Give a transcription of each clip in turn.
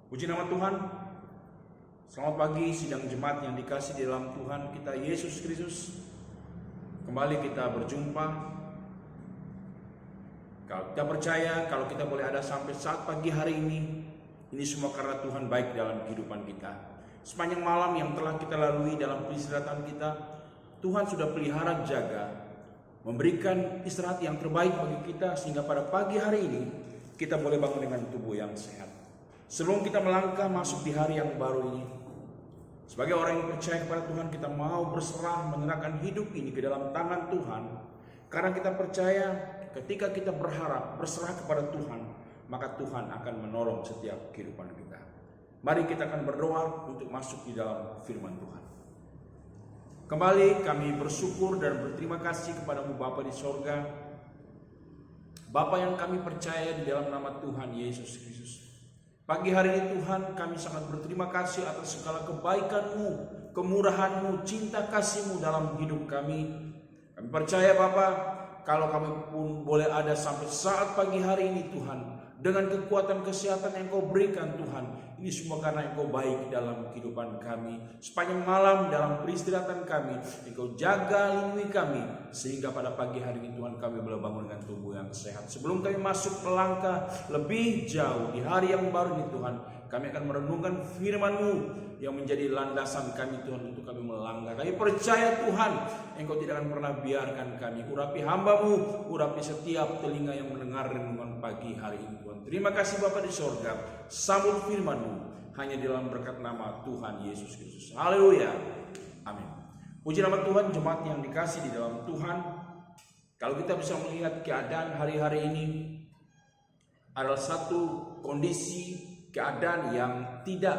Puji nama Tuhan. Selamat pagi sidang jemaat yang dikasih di dalam Tuhan kita Yesus Kristus. Kembali kita berjumpa. Kalau kita percaya, kalau kita boleh ada sampai saat pagi hari ini semua karena Tuhan baik dalam kehidupan kita. Sepanjang malam yang telah kita lalui dalam peristirahatan kita, Tuhan sudah pelihara jaga, memberikan istirahat yang terbaik bagi kita sehingga pada pagi hari ini kita boleh bangun dengan tubuh yang sehat. Sebelum kita melangkah masuk di hari yang baru ini, sebagai orang yang percaya kepada Tuhan, kita mau berserah menyerahkan hidup ini ke dalam tangan Tuhan. Karena kita percaya ketika kita berharap berserah kepada Tuhan, maka Tuhan akan menolong setiap kehidupan kita. Mari kita akan berdoa untuk masuk di dalam firman Tuhan. Kembali kami bersyukur dan berterima kasih kepadamu Bapa di sorga, Bapa yang kami percaya di dalam nama Tuhan Yesus Kristus. Pagi hari ini Tuhan, kami sangat berterima kasih atas segala kebaikan-Mu, kemurahan-Mu, cinta kasih-Mu dalam hidup kami. Kami percaya Bapa, kalau kami pun boleh ada sampai saat pagi hari ini Tuhan, dengan kekuatan kesehatan yang Kau berikan Tuhan, ini semua karena Engkau baik dalam kehidupan kami. Sepanjang malam dalam peristirahatan kami, Engkau jaga lindungi kami, sehingga pada pagi hari ini Tuhan kami boleh bangun dengan tubuh yang sehat. Sebelum kami masuk melangkah lebih jauh di hari yang baru ini Tuhan, kami akan merenungkan firman-Mu yang menjadi landasan kami Tuhan untuk kami melangkah. Kami percaya Tuhan, Engkau tidak akan pernah biarkan kami. Urapi hamba-Mu, urapi setiap telinga yang mendengar renungan pagi hari ini Tuhan. Terima kasih Bapa di sorga, sambut firman-Mu hanya di dalam berkat nama Tuhan Yesus Kristus. Haleluya, amin. Puji nama Tuhan, jemaat yang dikasih di dalam Tuhan. Kalau kita bisa melihat keadaan hari-hari ini adalah satu kondisi keadaan yang tidak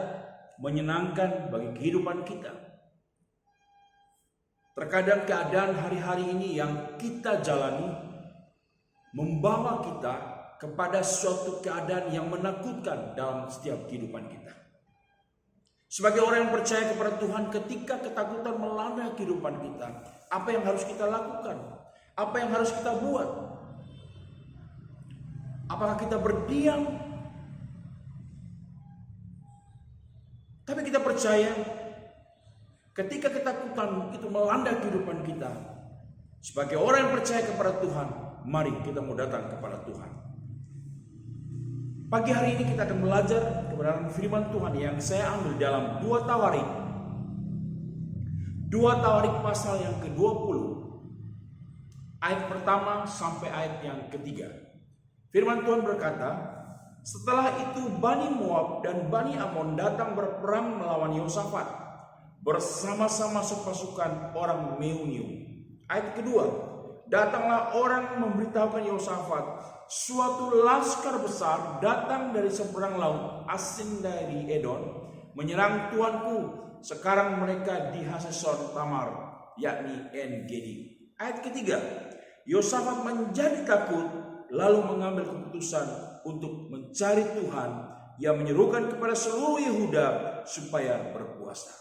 menyenangkan bagi kehidupan kita. Terkadang keadaan hari-hari ini yang kita jalani membawa kita kepada suatu keadaan yang menakutkan dalam setiap kehidupan kita. Sebagai orang yang percaya kepada Tuhan, ketika ketakutan melanda kehidupan kita, apa yang harus kita lakukan? Apa yang harus kita buat? Apakah kita berdiam? Tapi kita percaya ketika ketakutan itu melanda kehidupan kita, sebagai orang yang percaya kepada Tuhan, mari kita mau datang kepada Tuhan. Pagi hari ini kita akan belajar kebenaran firman Tuhan yang saya ambil dalam 2 Tawarik. 2 Tawarik pasal yang ke-20. Ayat pertama sampai ayat yang ketiga. Firman Tuhan berkata, setelah itu Bani Moab dan Bani Amon datang berperang melawan Yosafat bersama-sama sepasukan orang Meunium. Ayat kedua, datanglah orang memberitahukan Yosafat, suatu laskar besar datang dari seberang laut, asing dari Edom, menyerang tuanku. Sekarang mereka di Haseson Tamar, yakni En-Gedi. Ayat ketiga, Yosafat menjadi takut, lalu mengambil keputusan untuk mencari Tuhan. Ia menyerukan kepada seluruh Yehuda supaya berpuasa.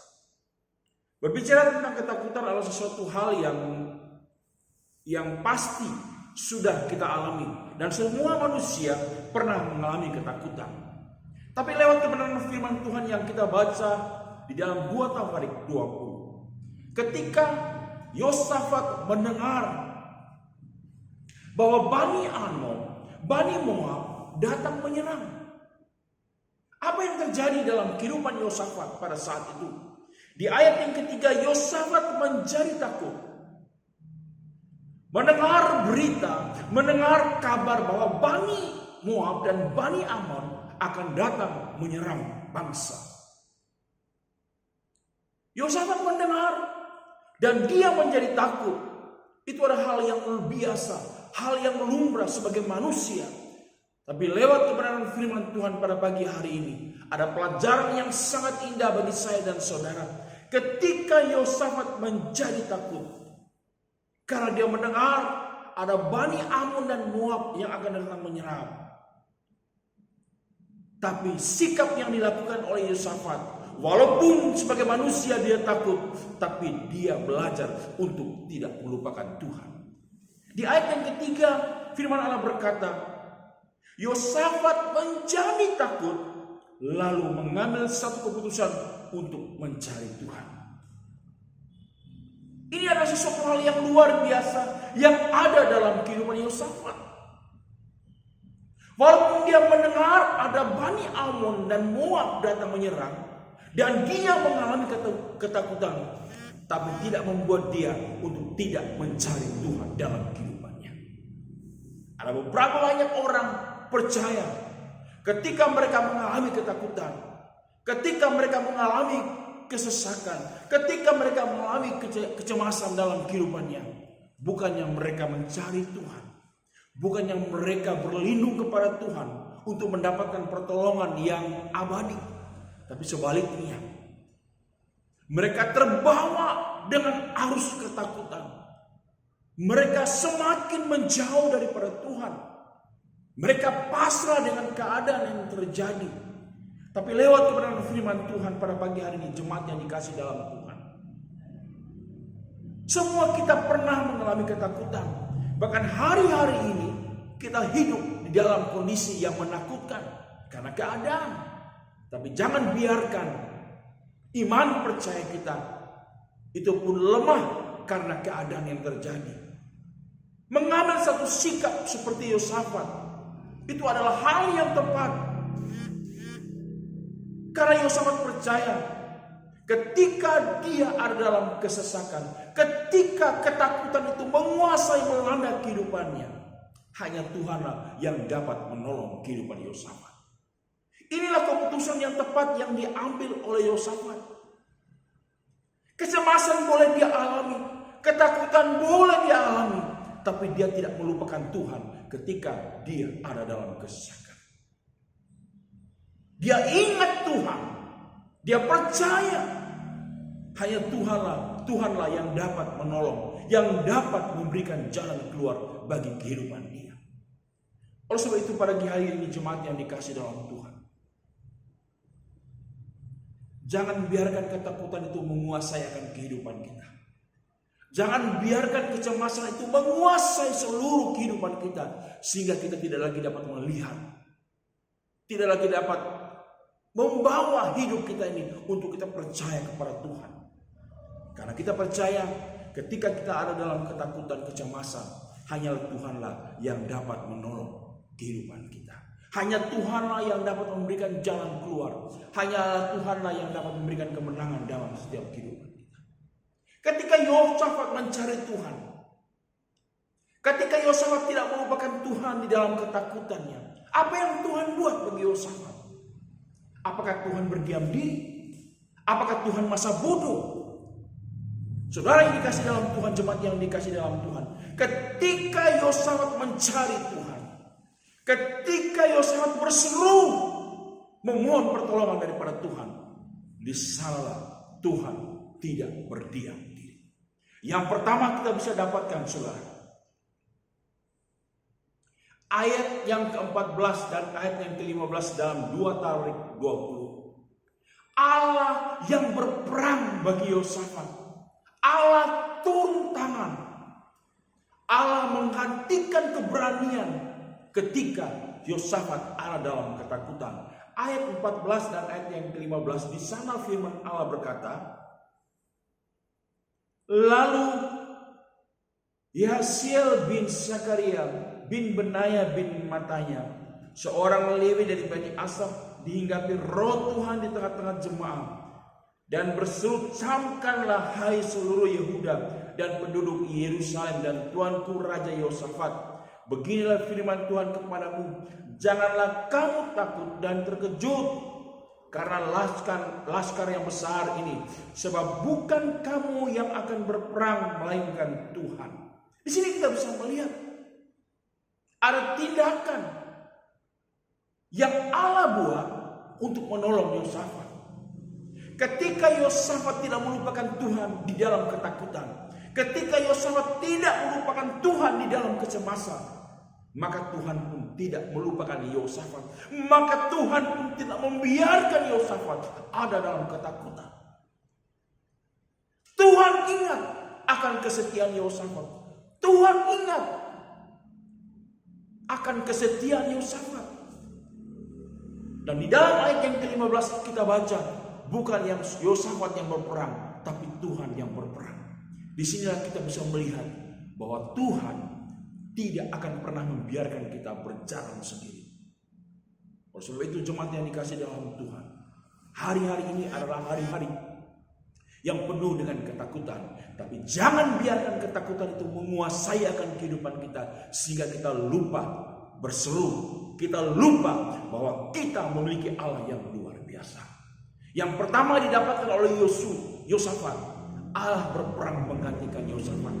Berbicara tentang ketakutan adalah sesuatu hal yang pasti sudah kita alami, dan semua manusia pernah mengalami ketakutan. Tapi lewat kebenaran firman Tuhan yang kita baca di dalam 2 Tawarik 20, ketika Yosafat mendengar bahwa Bani Amon, Bani Moab datang menyerang, apa yang terjadi dalam kehidupan Yosafat pada saat itu? Di ayat yang ketiga, Yosafat menjadi takut. Mendengar berita, mendengar kabar bahwa Bani Moab dan Bani Amon akan datang menyerang bangsa. Yosafat mendengar dan dia menjadi takut. Itu adalah hal yang biasa, hal yang lumrah sebagai manusia. Tapi lewat kebenaran firman Tuhan pada pagi hari ini, ada pelajaran yang sangat indah bagi saya dan saudara. Ketika Yosafat menjadi takut, karena dia mendengar ada Bani Amon dan Moab yang akan datang menyerang. Tapi sikap yang dilakukan oleh Yosafat, walaupun sebagai manusia dia takut, tapi dia belajar untuk tidak melupakan Tuhan. Di ayat yang ketiga, firman Allah berkata, Yosafat menjadi takut lalu mengambil satu keputusan untuk mencari Tuhan. Ini adalah sesuatu hal yang luar biasa yang ada dalam kehidupan Yosafat. Walaupun dia mendengar ada Bani Amon dan Moab datang menyerang, dan dia mengalami ketakutan, tapi tidak membuat dia untuk tidak mencari Tuhan dalam kehidupannya. Ada beberapa banyak orang percaya ketika mereka mengalami ketakutan, ketika mereka mengalami kesesakan, ketika mereka mengalami kecemasan dalam kehidupannya, bukannya mereka mencari Tuhan, bukannya mereka berlindung kepada Tuhan untuk mendapatkan pertolongan yang abadi, tapi sebaliknya mereka terbawa dengan arus ketakutan. Mereka semakin menjauh daripada Tuhan. Mereka pasrah dengan keadaan yang terjadi. Tapi lewat kebenaran firman Tuhan pada pagi hari ini, jemaat yang dikasih dalam Tuhan, semua kita pernah mengalami ketakutan. Bahkan hari-hari ini kita hidup di dalam kondisi yang menakutkan karena keadaan. Tapi jangan biarkan iman percaya kita itu pun lemah karena keadaan yang terjadi. Mengambil satu sikap seperti Yosafat itu adalah hal yang tepat. Karena Yosafat percaya ketika dia ada dalam kesesakan, ketika ketakutan itu menguasai melanda kehidupannya, hanya Tuhanlah yang dapat menolong kehidupan Yosafat. Inilah keputusan yang tepat yang diambil oleh Yosafat. Kecemasan boleh dia alami, ketakutan boleh dia alami, tapi dia tidak melupakan Tuhan ketika dia ada dalam kesesakan. Dia ingat Tuhan, dia percaya hanya Tuhanlah yang dapat menolong, yang dapat memberikan jalan keluar bagi kehidupan dia. Oleh sebab itu pada hari ini jemaat yang dikasih dalam Tuhan, jangan biarkan ketakutan itu menguasai akan kehidupan kita. Jangan biarkan kecemasan itu menguasai seluruh kehidupan kita, sehingga kita tidak lagi dapat melihat, tidak lagi dapat membawa hidup kita ini untuk kita percaya kepada Tuhan. Karena kita percaya ketika kita ada dalam ketakutan, kecemasan, hanya Tuhanlah yang dapat menolong kehidupan kita. Hanya Tuhanlah yang dapat memberikan jalan keluar. Hanya Tuhanlah yang dapat memberikan kemenangan dalam setiap kehidupan kita. Ketika Yosafat mencari Tuhan, ketika Yosafat tidak melupakan Tuhan di dalam ketakutannya, apa yang Tuhan buat bagi Yosafat? Apakah Tuhan berdiam diri? Apakah Tuhan masa bodoh? Saudara yang dikasih dalam Tuhan, jemaat yang dikasih dalam Tuhan, ketika Yosafat mencari Tuhan, ketika Yosafat berseru memohon pertolongan daripada Tuhan, di sana Tuhan tidak berdiam diri. Yang pertama kita bisa dapatkan, saudara, ayat yang ke-14 dan ayat yang ke-15 dalam 2 Tarik 20. Allah yang berperang bagi Yosafat, Allah turun tangan, Allah menghentikan keberanian ketika Yosafat ada dalam ketakutan. Ayat 14 dan ayat yang ke-15, di sana firman Allah berkata, lalu Yahsiel bin Zakaria bin Benaya bin Matanya, seorang Lewi dari Bani Asaf, dihinggapi roh Tuhan di tengah-tengah jemaah dan berseru, camkanlah hai seluruh Yehuda dan penduduk Yerusalem dan tuanku Raja Yosafat, beginilah firman Tuhan kepadamu, janganlah kamu takut dan terkejut karena laskar yang besar ini, sebab bukan kamu yang akan berperang melainkan Tuhan. Di sini kita bisa melihat ada tindakan yang Allah buat untuk menolong Yosafat. Ketika Yosafat tidak melupakan Tuhan di dalam ketakutan, ketika Yosafat tidak melupakan Tuhan di dalam kecemasan, maka Tuhan pun tidak melupakan Yosafat. Maka Tuhan pun tidak membiarkan Yosafat ada dalam ketakutan. Tuhan ingat akan kesetiaan Yosafat. Tuhan ingat akan kesetiaan Yosafat. Dan di dalam ayat yang ke-15 kita baca, bukan yang Yosafat yang berperang, tapi Tuhan yang berperang. Disinilah kita bisa melihat bahwa Tuhan tidak akan pernah membiarkan kita berjalan sendiri. Oleh sebab itu jemaat yang dikasih dalam Tuhan, hari-hari ini adalah hari-hari yang penuh dengan ketakutan. Tapi jangan biarkan ketakutan itu menguasai akan kehidupan kita, sehingga kita lupa berseru, kita lupa bahwa kita memiliki Allah yang luar biasa. Yang pertama didapatkan oleh Yosafat, Allah berperang menggantikan Yosafat.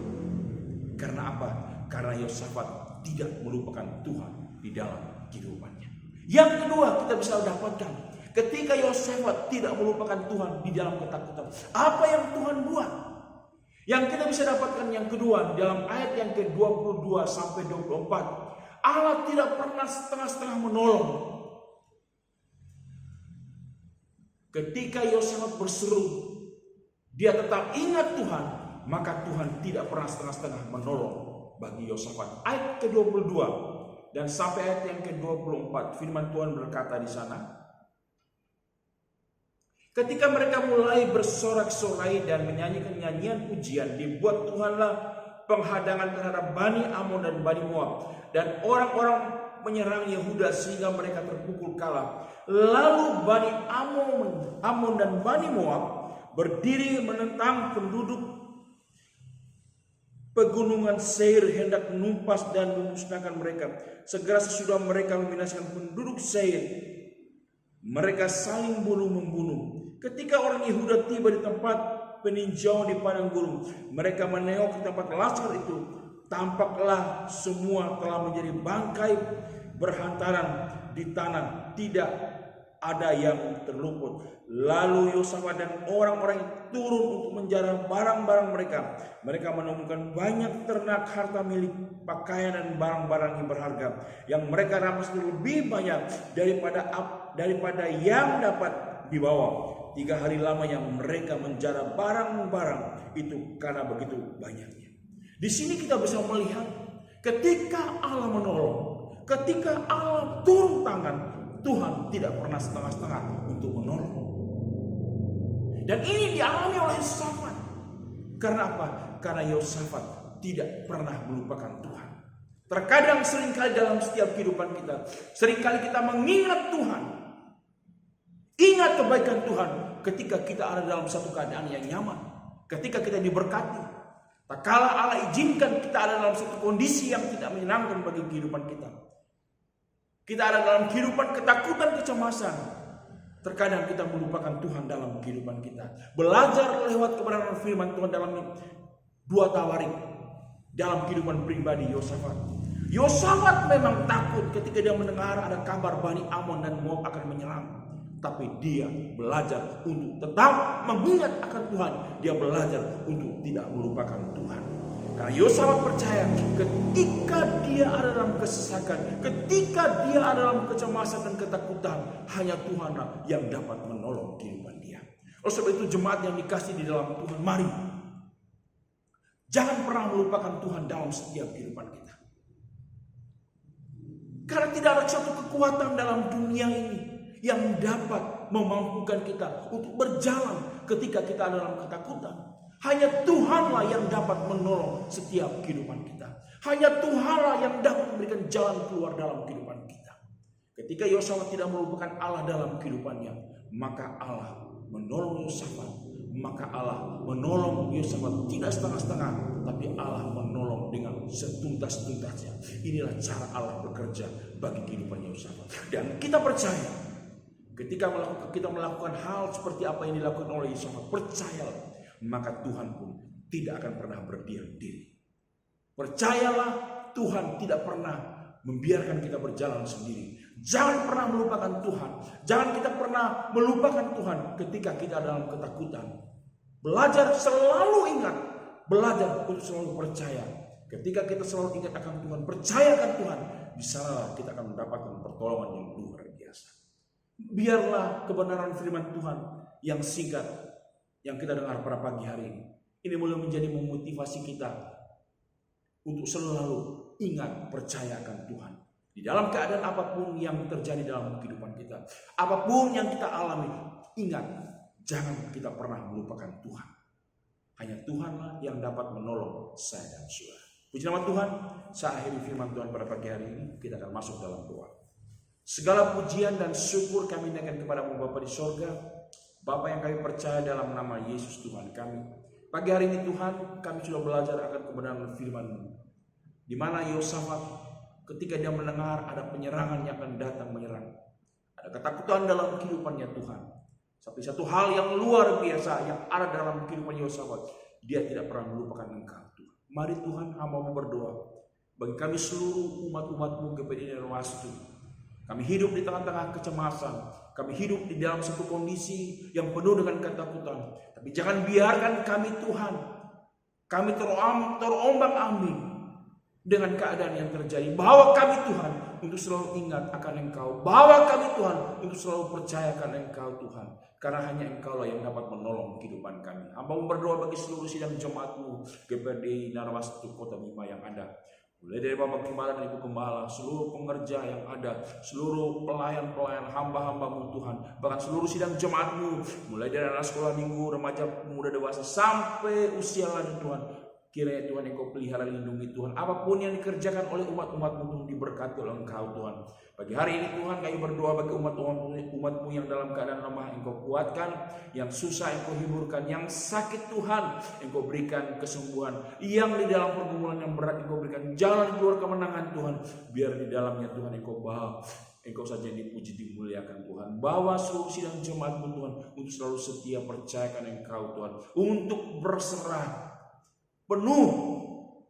Karena apa? Karena Yosafat tidak melupakan Tuhan di dalam kehidupannya. Yang kedua kita bisa dapatkan, ketika Yosafat tidak melupakan Tuhan di dalam ketakutan, apa yang Tuhan buat? Yang kita bisa dapatkan yang kedua dalam ayat yang ke-22 sampai 24. Allah tidak pernah setengah-setengah menolong. Ketika Yosafat berseru, dia tetap ingat Tuhan, maka Tuhan tidak pernah setengah-setengah menolong bagi Yosafat. Ayat ke-22 dan sampai ayat yang ke-24, firman Tuhan berkata di sana, ketika mereka mulai bersorak-sorai dan menyanyikan nyanyian pujian, dibuat Tuhanlah penghadangan terhadap Bani Amon dan Bani Moab, dan orang-orang menyerang Yehuda sehingga mereka terpukul kalah. Lalu Bani Amon dan Bani Moab berdiri menentang penduduk pegunungan Seir, hendak menumpas dan memusnahkan mereka. Segera sesudah mereka membinasakan penduduk Seir, mereka saling bunuh-membunuh. Ketika orang Yehuda tiba di tempat peninjauan di padang gurun, mereka menengok ke tempat laskar itu. Tampaklah semua telah menjadi bangkai berhantaran di tanah, tidak ada yang terluput. Lalu Yosafat dan orang-orang turun untuk menjarah barang-barang mereka. Mereka menemukan banyak ternak, harta milik, pakaian dan barang-barang yang berharga yang mereka rampas lebih banyak daripada yang dapat dibawa. 3 hari lamanya mereka menjarah barang-barang itu karena begitu banyaknya. Di sini kita bisa melihat ketika Allah menolong, ketika Allah turun tangan, Tuhan tidak pernah setengah-setengah untuk menolong. Dan ini dialami oleh Yosafat. Karena apa? Karena Yosafat tidak pernah melupakan Tuhan. Terkadang seringkali dalam setiap kehidupan kita, seringkali kita mengingat Tuhan, ingat kebaikan Tuhan ketika kita ada dalam satu keadaan yang nyaman, ketika kita diberkati. Tak kala Allah izinkan kita ada dalam satu kondisi yang tidak menyenangkan bagi kehidupan kita, kita ada dalam kehidupan ketakutan, kecemasan. Terkadang kita melupakan Tuhan dalam kehidupan kita. Belajar lewat kebenaran firman Tuhan dalam 2 Tawarik dalam kehidupan pribadi Yosafat. Yosafat memang takut ketika dia mendengar ada kabar Bani Amon dan Moab akan menyerang. Tapi dia belajar untuk tetap mengingat akan Tuhan. Dia belajar untuk tidak melupakan Tuhan. Karena Yosafat percaya ketika dia ada dalam kesesakan, ketika dia ada dalam kecemasan dan ketakutan, hanya Tuhanlah yang dapat menolong kehidupan dia. Oleh sebab itu jemaat yang dikasih di dalam Tuhan, mari jangan pernah melupakan Tuhan dalam setiap kehidupan kita. Karena tidak ada satu kekuatan dalam dunia ini yang dapat memampukan kita untuk berjalan ketika kita ada dalam ketakutan. Hanya Tuhanlah yang dapat menolong setiap kehidupan kita. Hanya Tuhanlah yang dapat memberikan jalan keluar dalam kehidupan kita. Ketika Yosafat tidak melupakan Allah dalam kehidupannya, maka Allah menolong Yosafat. Maka Allah menolong Yosafat tidak setengah-setengah, tapi Allah menolong dengan setuntas-tuntasnya. Inilah cara Allah bekerja bagi kehidupan Yosafat. Dan kita percaya ketika kita melakukan hal seperti apa yang dilakukan oleh Yosafat, percayalah, maka Tuhan pun tidak akan pernah berdiam diri. Percayalah, Tuhan tidak pernah membiarkan kita berjalan sendiri. Jangan pernah melupakan Tuhan. Jangan kita pernah melupakan Tuhan ketika kita dalam ketakutan. Belajar selalu ingat, belajar untuk selalu percaya. Ketika kita selalu ingat akan Tuhan, percayakan Tuhan, di sana kita akan mendapatkan pertolongan yang luar biasa. Biarlah kebenaran firman Tuhan yang singkat yang kita dengar pada pagi hari ini boleh menjadi memotivasi kita untuk selalu ingat, percayakan Tuhan. Di dalam keadaan apapun yang terjadi dalam kehidupan kita, apapun yang kita alami, ingat, jangan kita pernah melupakan Tuhan. Hanya Tuhanlah yang dapat menolong saya dan saudara. Puji nama Tuhan, saya akhiri firman Tuhan pada pagi hari ini, kita akan masuk dalam doa. Segala pujian dan syukur kami naikkan kepadamu Bapa di sorga, Bapa yang kami percaya dalam nama Yesus Tuhan kami. Pagi hari ini Tuhan, kami sudah belajar akan kebenaran firman-Mu, di mana Yosafat ketika dia mendengar ada penyerangan yang akan datang menyerang, ada ketakutan dalam kehidupannya Tuhan. Tapi satu hal yang luar biasa yang ada dalam kehidupan Yosafat, dia tidak pernah melupakan Engkau Tuhan. Mari Tuhan, hamba-Mu berdoa bagi kami seluruh umat-umat-Mu GPD Narwastu. Kami hidup di tengah-tengah kecemasan, kami hidup di dalam satu kondisi yang penuh dengan ketakutan. Tapi jangan biarkan kami Tuhan, kami terombang-ambing dengan keadaan yang terjadi. Bawa kami Tuhan untuk selalu ingat akan Engkau. Bawa kami Tuhan untuk selalu percayakan Engkau Tuhan. Karena hanya Engkau lah yang dapat menolong kehidupan kami. Hamba berdoa bagi seluruh sidang jemaat-Mu GPD Narwastu Kota Bima yang ada. Mulai dari Bapak Gembala dan Ibu Gembala, seluruh pengerja yang ada, seluruh pelayan-pelayan hamba-hamba-Mu Tuhan, bahkan seluruh sidang jemaat-Mu, mulai dari anak sekolah minggu, remaja, pemuda, dewasa, sampai usia lanjut Tuhan. Kiranya Tuhan Engkau pelihara, lindungi Tuhan. Apapun yang dikerjakan oleh umat-umat-Mu Tuhan, diberkati oleh Engkau Tuhan. Pagi hari ini Tuhan kami berdoa bagi umat-Mu yang dalam keadaan lemah Engkau kuatkan, yang susah Engkau hiburkan, yang sakit Tuhan Engkau berikan kesembuhan, yang di dalam pergumulan yang berat Engkau berikan jalan keluar kemenangan Tuhan. Biar di dalamnya Tuhan Engkau bawa, Engkau saja dipuji, dimuliakan Tuhan. Bawa seluruh sidang jemaat-Mu Tuhan untuk selalu setia percayakan Engkau Tuhan, untuk berserah penuh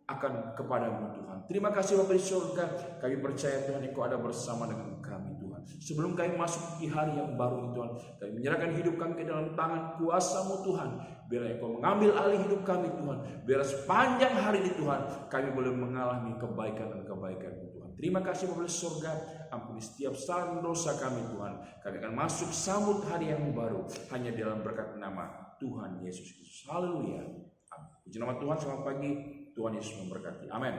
akan kepadamu Tuhan. Terima kasih Bapa di surga. Kami percaya Tuhan Engkau ada bersama dengan kami Tuhan. Sebelum kami masuk di hari yang baru ini Tuhan, kami menyerahkan hidup kami ke dalam tangan kuasa-Mu Tuhan. Biar Engkau mengambil alih hidup kami Tuhan. Biar sepanjang hari ini Tuhan, kami boleh mengalami kebaikan dan kebaikan-Mu Tuhan. Terima kasih Bapa di surga. Ampuni setiap salah dosa kami Tuhan. Kami akan masuk sambut hari yang baru hanya dalam berkat nama Tuhan Yesus Kristus. Haleluya. Puji nama Tuhan, selamat pagi. Tuhan Yesus memberkati. Amin.